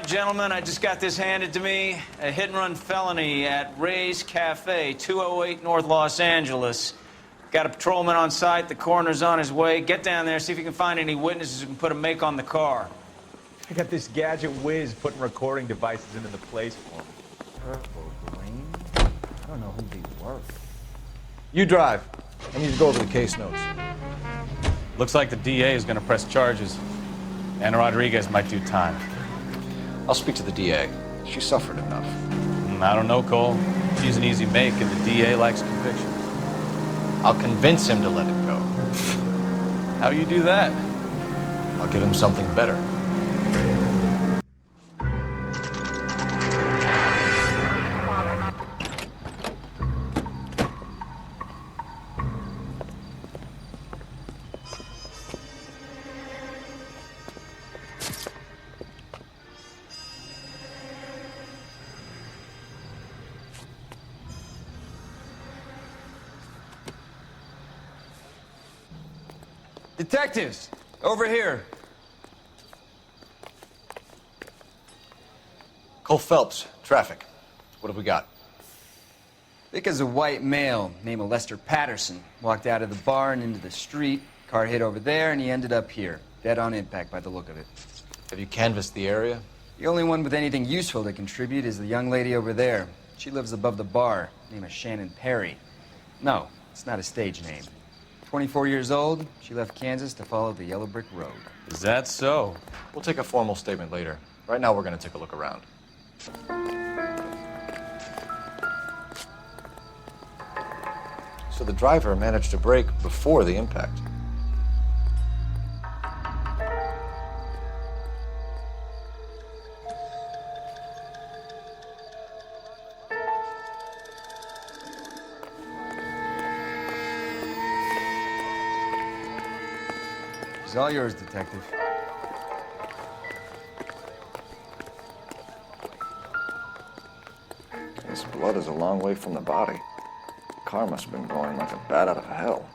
right, gentlemen, I just got this handed to me. A hit-and-run felony at Ray's Cafe, 208 North Los Angeles. Got a patrolman on site. The coroner's on his way. Get down there, see if you can find any witnesses who can put a make on the car. I got this gadget whiz putting recording devices into the place for me. Purple green? I don't know who they were. You drive. I need to go over the case notes. Looks like the DA is going to press charges. Anna Rodriguez might do time. I'll speak to the DA. She suffered enough. I don't know, Cole. She's an easy make, and the DA likes conviction. I'll convince him to let it go. How do you do that? I'll give him something better. Detectives, over here. Cole Phelps, traffic. What have we got? Vic is a white male named Lester Patterson. Walked out of the bar and into the street. Car hit over there, and he ended up here. Dead on impact by the look of it. Have you canvassed the area? The only one with anything useful to contribute is the young lady over there. She lives above the bar. Name is Shannon Perry. No, it's not a stage name. 24 years old, she left Kansas to follow the yellow brick road. Is that so? We'll take a formal statement later. Right now, we're going to take a look around. So the driver managed to brake before the impact. It's all yours, Detective. This blood is a long way from the body. The car must have been going like a bat out of hell.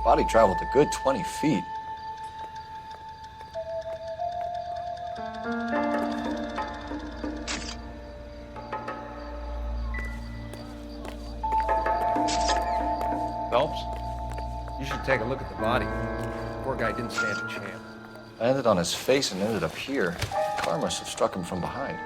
Body traveled a good 20 feet. Phelps, you should take a look at the body. Poor guy didn't stand a chance. Landed on his face and ended up here. The car must have struck him from behind.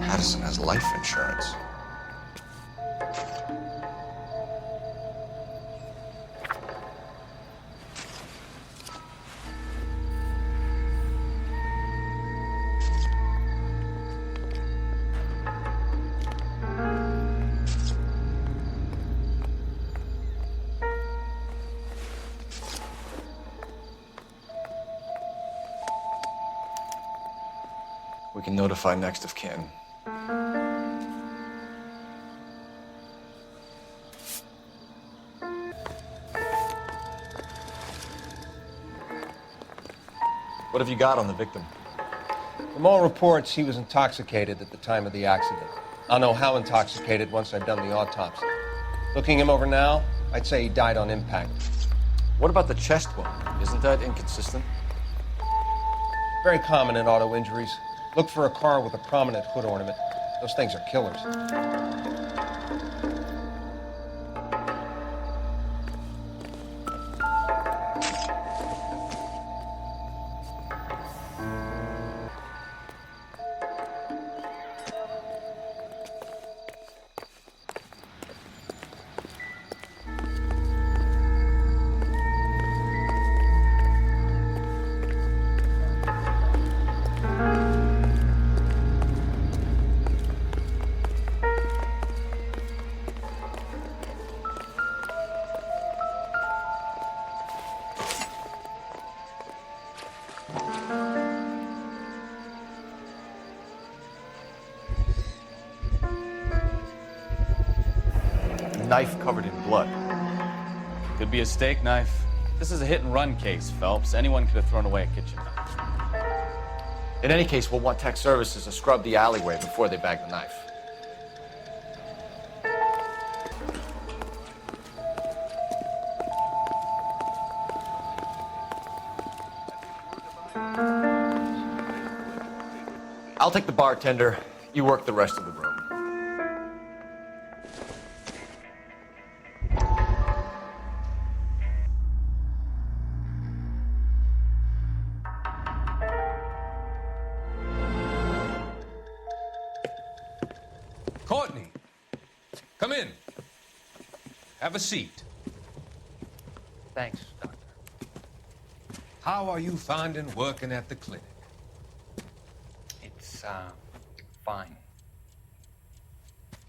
Patterson has life insurance. We can notify next of kin. What have you got on the victim? From all reports, he was intoxicated at the time of the accident. I'll know how intoxicated once I've done the autopsy. Looking him over now, I'd say he died on impact. What about the chest wound? Isn't that inconsistent? Very common in auto injuries. Look for a car with a prominent hood ornament. Those things are killers. knife covered in blood. Could be a steak knife. This is a hit-and-run case, Phelps. Anyone could have thrown away a kitchen knife. In any case, we'll want tech services to scrub the alleyway before they bag the knife. I'll take the bartender. You work the rest of the room. Courtney, come in. Have a seat. Thanks, Doctor. How are you finding working at the clinic? It's, fine.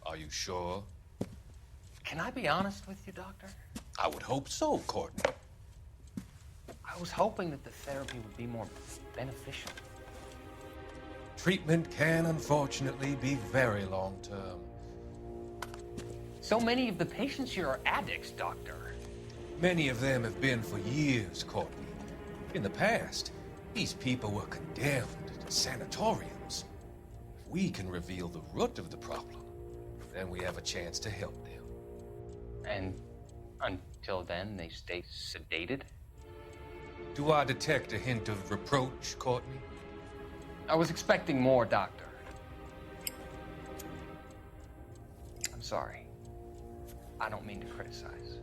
Are you sure? Can I be honest with you, Doctor? I would hope so, Courtney. I was hoping that the therapy would be more beneficial. Treatment can, unfortunately, be very long-term. So many of the patients here are addicts, Doctor. Many of them have been for years, Courtney. In the past, these people were condemned to sanatoriums. If we can reveal the root of the problem, then we have a chance to help them. And until then, they stay sedated? Do I detect a hint of reproach, Courtney? I was expecting more, Doctor. I'm sorry. I don't mean to criticize.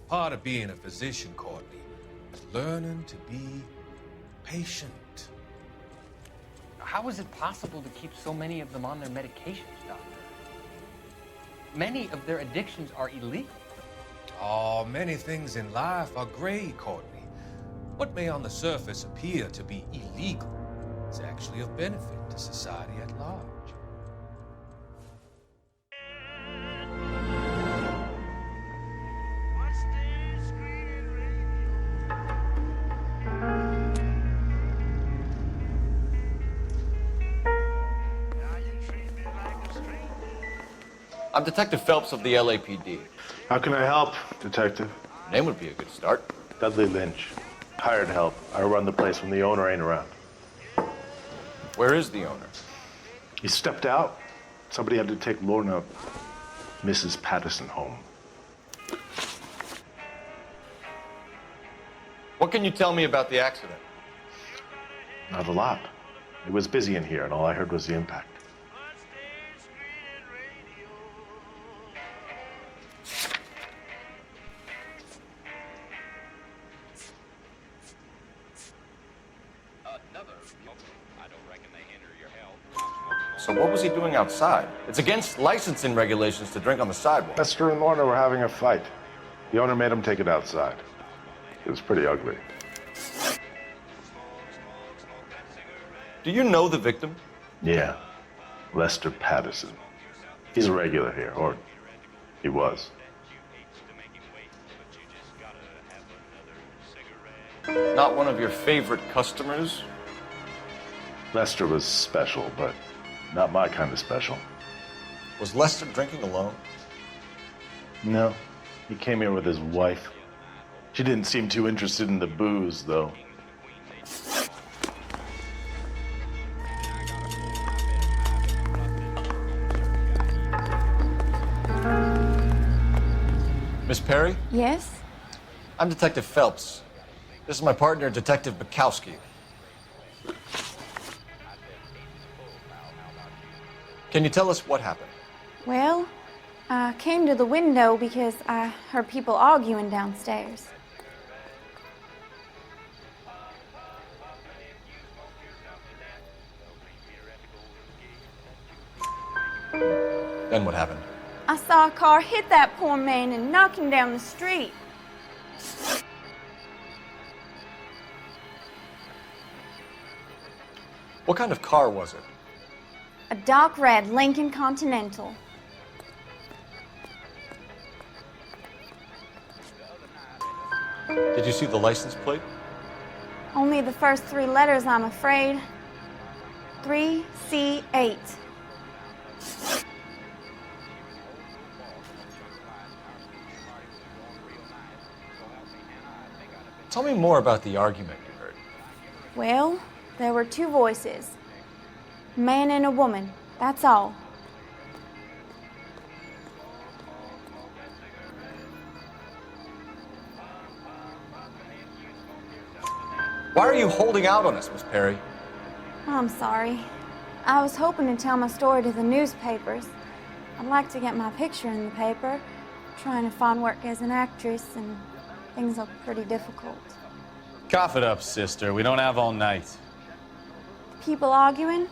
Part of being a physician, Courtney, is learning to be patient. How is it possible to keep so many of them on their medications, Doctor? Many of their addictions are illegal. Oh, many things in life are gray, Courtney. What may on the surface appear to be illegal is actually of benefit to society at large. I'm Detective Phelps of the LAPD. How can I help, Detective? Name would be a good start. Dudley Lynch. Hired help. I run the place when the owner ain't around. Where is the owner? He stepped out. Somebody had to take Lorna, Mrs. Patterson, home. What can you tell me about the accident? Not a lot. It was busy in here, and all I heard was the impact. So what was he doing outside? It's against licensing regulations to drink on the sidewalk. Lester and Lorna were having a fight. The owner made him take it outside. It was pretty ugly. Do you know the victim? Yeah. Lester Patterson. He's a regular here, or he was. Not one of your favorite customers? Lester was special, but not my kind of special. Was Lester drinking alone? No. He came here with his wife. She didn't seem too interested in the booze, though. Miss Perry? Yes? I'm Detective Phelps. This is my partner, Detective Bukowski. Can you tell us what happened? Well, I came to the window because I heard people arguing downstairs. Then what happened? I saw a car hit that poor man and knock him down the street. What kind of car was it? A dark red Lincoln Continental. Did you see the license plate? Only the first three letters, I'm afraid. 3C8. Tell me more about the argument you heard. Well, there were two voices. A man and a woman, that's all. Why are you holding out on us, Miss Perry? I'm sorry. I was hoping to tell my story to the newspapers. I'd like to get my picture in the paper. Trying to find work as an actress, and things look pretty difficult. Cough it up, sister. We don't have all night. People arguing?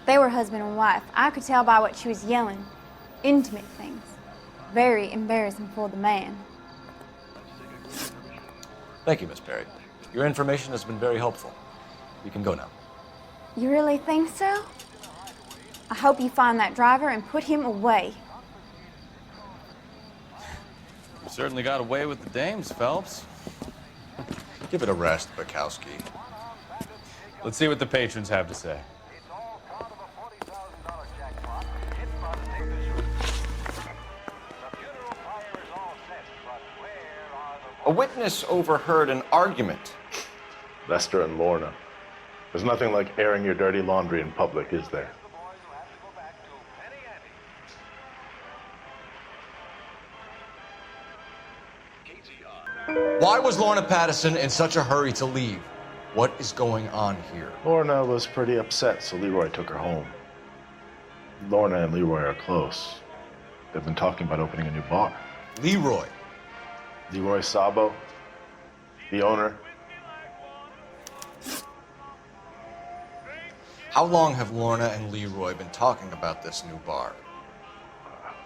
They were husband and wife. I could tell by what she was yelling. Intimate things. Very embarrassing for the man. Thank you, Miss Perry. Your information has been very helpful. You can go now. You really think so? I hope you find that driver and put him away. You certainly got away with the dames, Phelps. Give it a rest, Bukowski. Let's see what the patrons have to say. A witness overheard an argument. Lester and Lorna. There's nothing like airing your dirty laundry in public, is there? Why was Lorna Patterson in such a hurry to leave? What is going on here? Lorna was pretty upset, so Leroy took her home. Lorna and Leroy are close. They've been talking about opening a new bar. Leroy. Leroy Sabo, the owner. How long have Lorna and Leroy been talking about this new bar?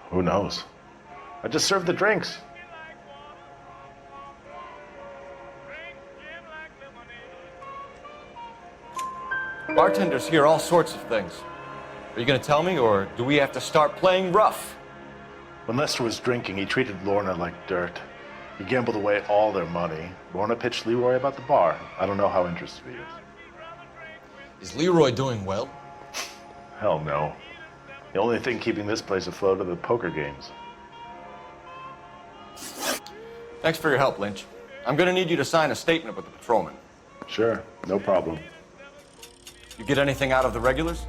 Who knows? I just served the drinks. Bartenders hear all sorts of things. Are you going to tell me, or do we have to start playing rough? When Lester was drinking, he treated Lorna like dirt. He gambled away all their money. Lorna pitched Leroy about the bar. I don't know how interested he is. Is Leroy doing well? Hell no. The only thing keeping this place afloat are the poker games. Thanks for your help, Lynch. I'm going to need you to sign a statement with the patrolman. Sure, no problem. You get anything out of the regulars?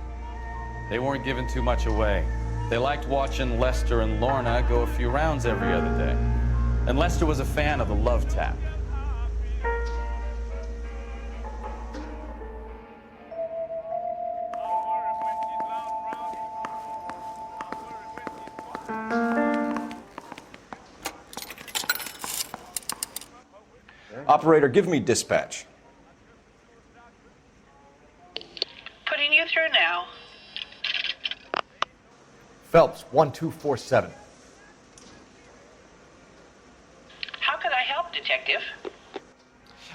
They weren't giving too much away. They liked watching Lester and Lorna go a few rounds every other day. And Lester was a fan of the love tap. Operator, give me dispatch. Putting you through now. Phelps, 1247. How could I help, Detective?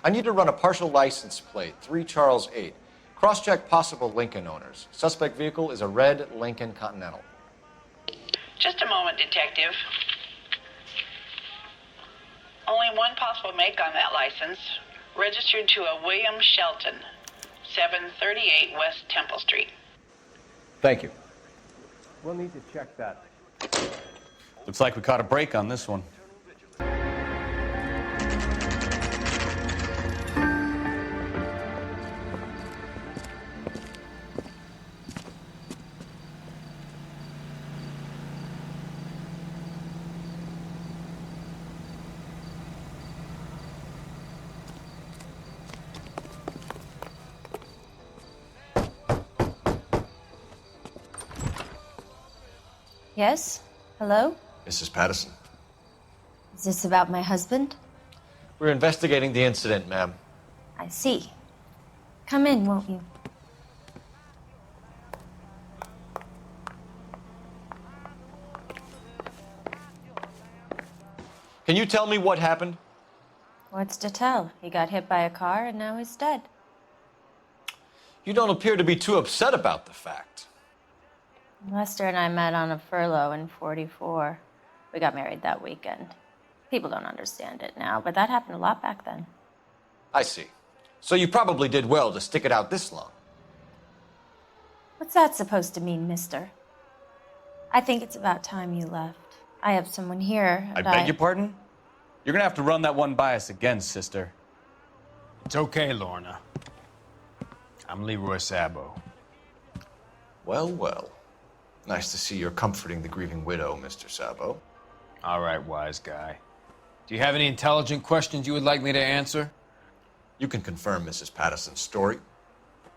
I need to run a partial license plate, 3 Charles 8. Cross-check possible Lincoln owners. Suspect vehicle is a red Lincoln Continental. Just a moment, Detective. Only one possible make on that license. Registered to a William Shelton, 738 West Temple Street. Thank you. We'll need to check that. Looks like we caught a break on this one. Yes? Hello? Mrs. Patterson. Is this about my husband? We're investigating the incident, ma'am. I see. Come in, won't you? Can you tell me what happened? What's to tell? He got hit by a car and now he's dead. You don't appear to be too upset about the fact. Lester and I met on a furlough in '44. We got married that weekend. People don't understand it now, but that happened a lot back then. I see. So you probably did well to stick it out this long. What's that supposed to mean, mister? I think it's about time you left. I have someone here, I and beg your pardon? You're gonna have to run that one by us again, sister. It's okay, Lorna. I'm Leroy Sabo. Well, well. Nice to see you're comforting the grieving widow, Mr. Sabo. All right, wise guy. Do you have any intelligent questions you would like me to answer? You can confirm Mrs. Patterson's story.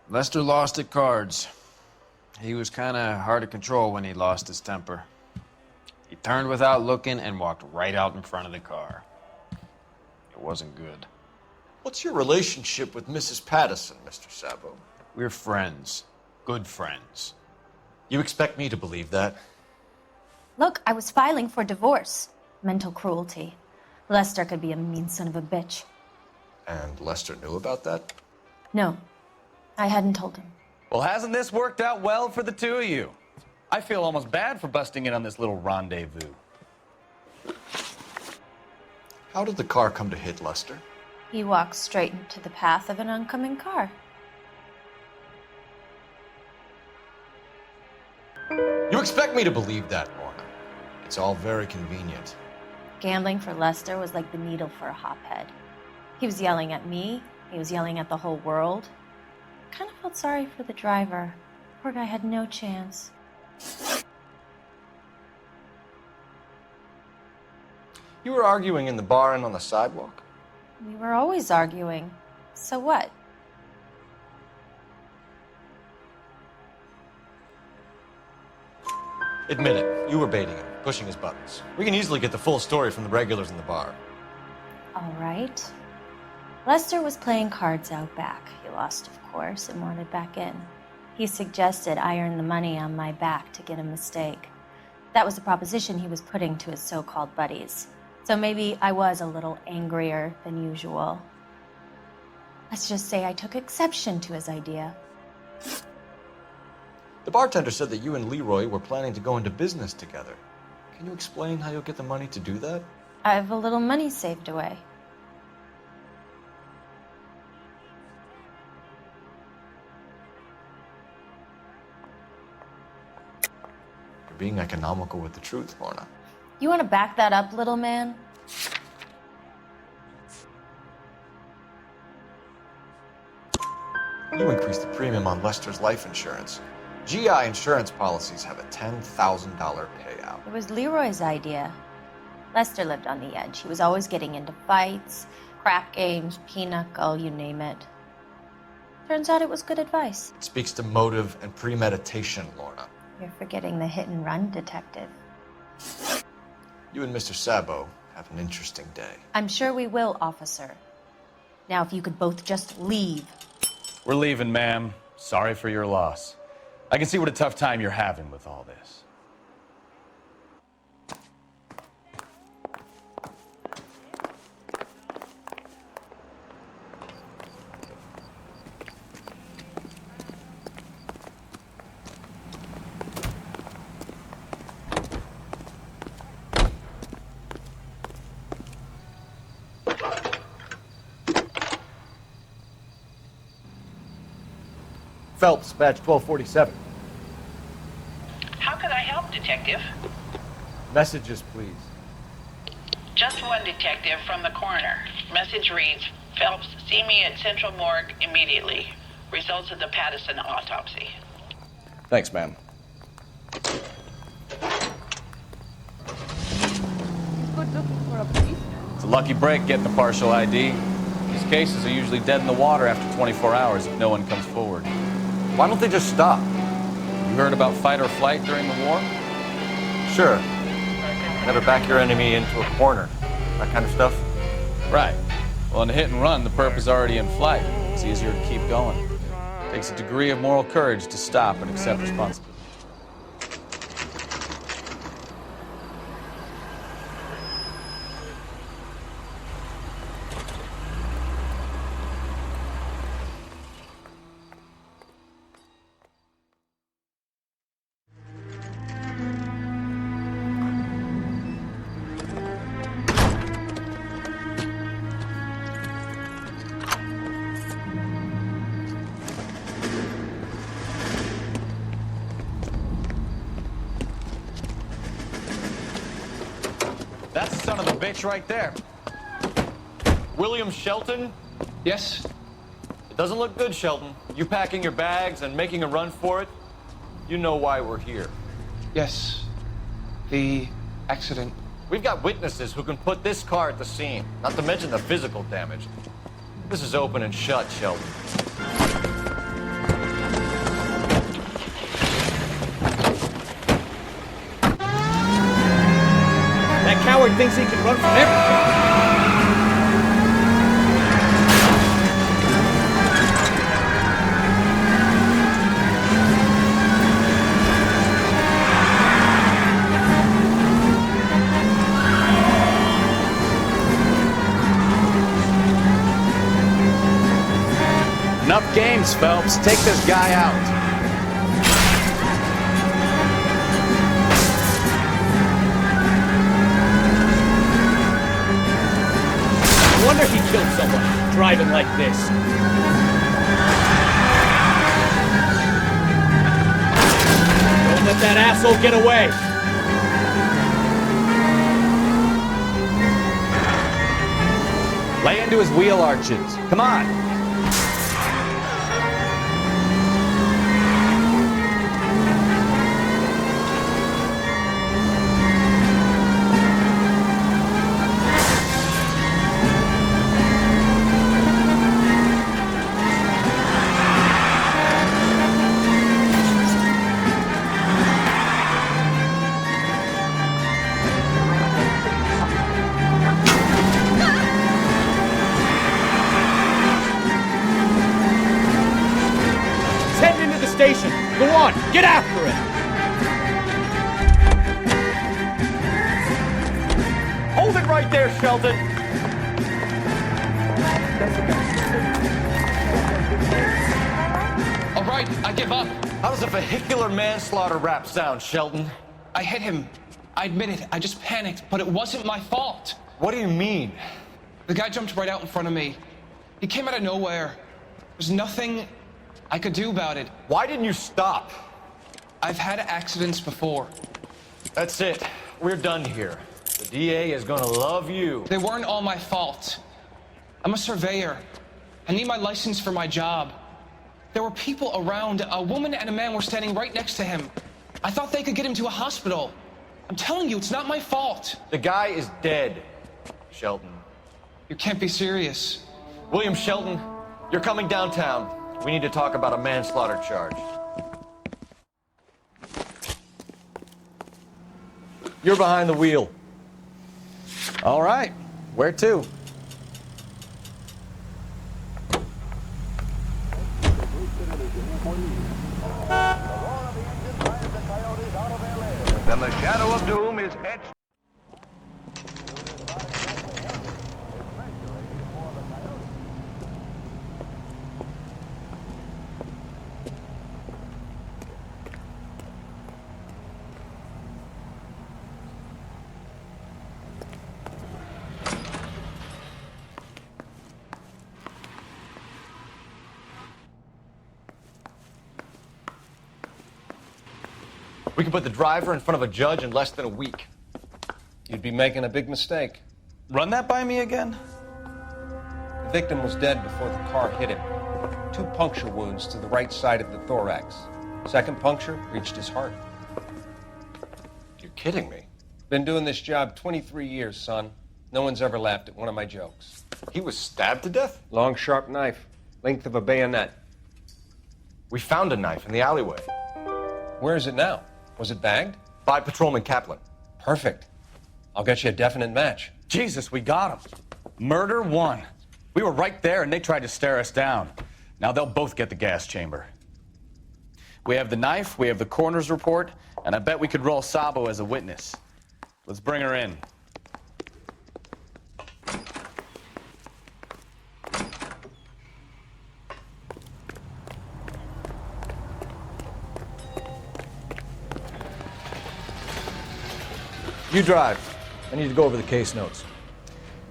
Lester lost at cards. He was kind of hard to control when he lost his temper. He turned without looking and walked right out in front of the car. It wasn't good. What's your relationship with Mrs. Patterson, Mr. Sabo? We're friends. Good friends. You expect me to believe that? Look, I was filing for divorce. Mental cruelty. Lester could be a mean son of a bitch. And Lester knew about that? No, I hadn't told him. Well, hasn't this worked out well for the two of you? I feel almost bad for busting in on this little rendezvous. How did the car come to hit Lester? He walked straight into the path of an oncoming car. You expect me to believe that, Lorna? It's all very convenient. Gambling for Lester was like the needle for a hophead. He was yelling at me. He was yelling at the whole world. I kind of felt sorry for the driver. Poor guy had no chance. You were arguing in the bar and on the sidewalk? We were always arguing. So what? Admit it, you were baiting him, pushing his buttons. We can easily get the full story from the regulars in the bar. All right. Lester was playing cards out back. He lost, of course, and wanted back in. He suggested I earn the money on my back to get a mistake. That was the proposition he was putting to his so-called buddies. So maybe I was a little angrier than usual. Let's just say I took exception to his idea. The bartender said that you and Leroy were planning to go into business together. Can you explain how you'll get the money to do that? I have a little money saved away. You're being economical with the truth, Lorna. You want to back that up, little man? You increased the premium on Lester's life insurance. GI insurance policies have a $10,000 payout. It was Leroy's idea. Lester lived on the edge. He was always getting into fights, crap games, pinochle, you name it. Turns out it was good advice. It speaks to motive and premeditation, Lorna. You're forgetting the hit and run detective. You and Mr. Sabo have an interesting day. I'm sure we will, officer. Now, if you could both just leave. We're leaving, ma'am. Sorry for your loss. I can see what a tough time you're having with all this. Phelps, badge 1247. How could I help, Detective? Messages, please. Just one detective from the coroner. Message reads, Phelps, see me at Central Morgue immediately. Results of the Patterson autopsy. Thanks, ma'am. It's a lucky break getting a partial ID. These cases are usually dead in the water after 24 hours if no one comes forward. Why don't they just stop? You heard about fight or flight during the war? Sure. Never back your enemy into a corner. That kind of stuff. Right. Well, in a hit and run, the perp is already in flight. It's easier to keep going. It takes a degree of moral courage to stop and accept responsibility. That's the son of a bitch right there. William Shelton? Yes? It doesn't look good, Shelton. You packing your bags and making a run for it? You know why we're here. Yes. The accident. We've got witnesses who can put this car at the scene, not to mention the physical damage. This is open and shut, Shelton. That coward thinks he can run from everything. Enough games, Phelps. Take this guy out. No wonder he killed someone, driving like this. Don't let that asshole get away. Lay into his wheel arches. Come on. Station. Go on, get after it. Hold it right there, Shelton. All right, I give up. How does a vehicular manslaughter rap sound, Shelton? I hit him. I admit it. I just panicked, but it wasn't my fault. What do you mean? The guy jumped right out in front of me. He came out of nowhere. There's nothing I could do about it. Why didn't you stop? I've had accidents before. That's it. We're done here. The DA is gonna love you. They weren't all my fault. I'm a surveyor. I need my license for my job. There were people around. A woman and a man were standing right next to him. I thought they could get him to a hospital. I'm telling you, it's not my fault. The guy is dead, Shelton. You can't be serious. William Shelton, you're coming downtown. We need to talk about a manslaughter charge. You're behind the wheel. All right. Where to? Then the shadow of doom is etched. We can put the driver in front of a judge in less than a week. You'd be making a big mistake. Run that by me again? The victim was dead before the car hit him. 2 puncture wounds to the right side of the thorax. Second puncture reached his heart. You're kidding me. Been doing this job 23 years, son. No one's ever laughed at one of my jokes. He was stabbed to death? Long, sharp knife. Length of a bayonet. We found a knife in the alleyway. Where is it now? Was it bagged? By Patrolman Kaplan. Perfect. I'll get you a definite match. Jesus, we got him. Murder 1. We were right there and they tried to stare us down. Now they'll both get the gas chamber. We have the knife, we have the coroner's report, and I bet we could roll Sabo as a witness. Let's bring her in. You drive. I need to go over the case notes.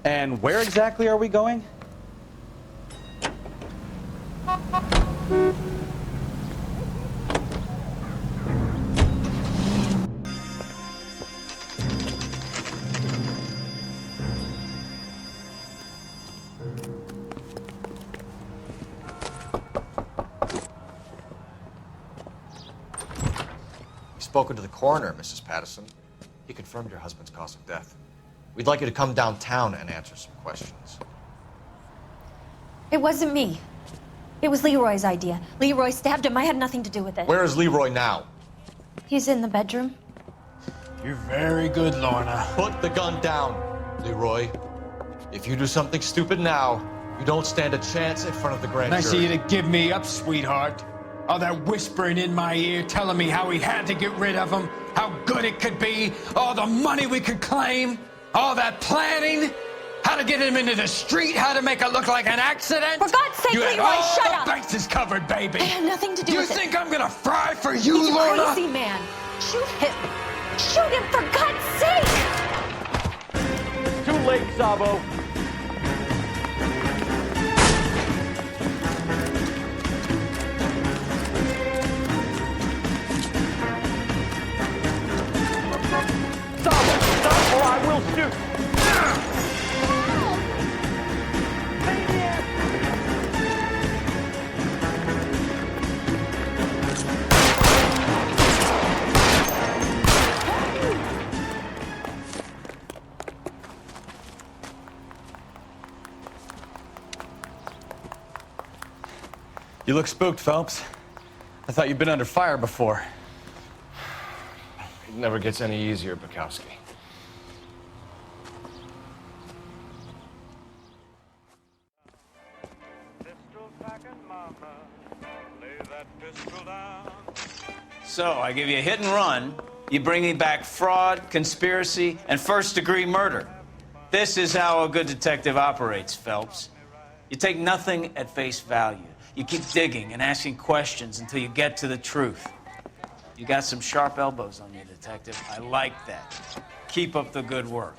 And where exactly are we going? spoken to the coroner, Mrs. Patterson. He confirmed your husband's cause of death. We'd like you to come downtown and answer some questions. It wasn't me. It was Leroy's idea. Leroy stabbed him. I had nothing to do with it. Where is Leroy now? He's in the bedroom. You're very good, Lorna. Put the gun down, Leroy. If you do something stupid now, you don't stand a chance in front of the grand Nice jury. of you to give me up, sweetheart. All that whispering in my ear, telling me how we had to get rid of him, how good it could be, all the money we could claim, all that planning, how to get him into the street, how to make it look like an accident. For God's sake, you had Leroy, all shut the up! bases covered, baby. I had nothing to do with it. You think I'm gonna fry for you, He's a Lorna? crazy man. Shoot him. Shoot him, for God's sake! Too late, Sabo. Stop, or I will shoot! You look spooked, Phelps. I thought you'd been under fire before. It never gets any easier, Bukowski. So, I give you a hit and run. You bring me back fraud, conspiracy, and first-degree murder. This is how a good detective operates, Phelps. You take nothing at face value. You keep digging and asking questions until you get to the truth. You got some sharp elbows on you, detective. I like that. Keep up the good work.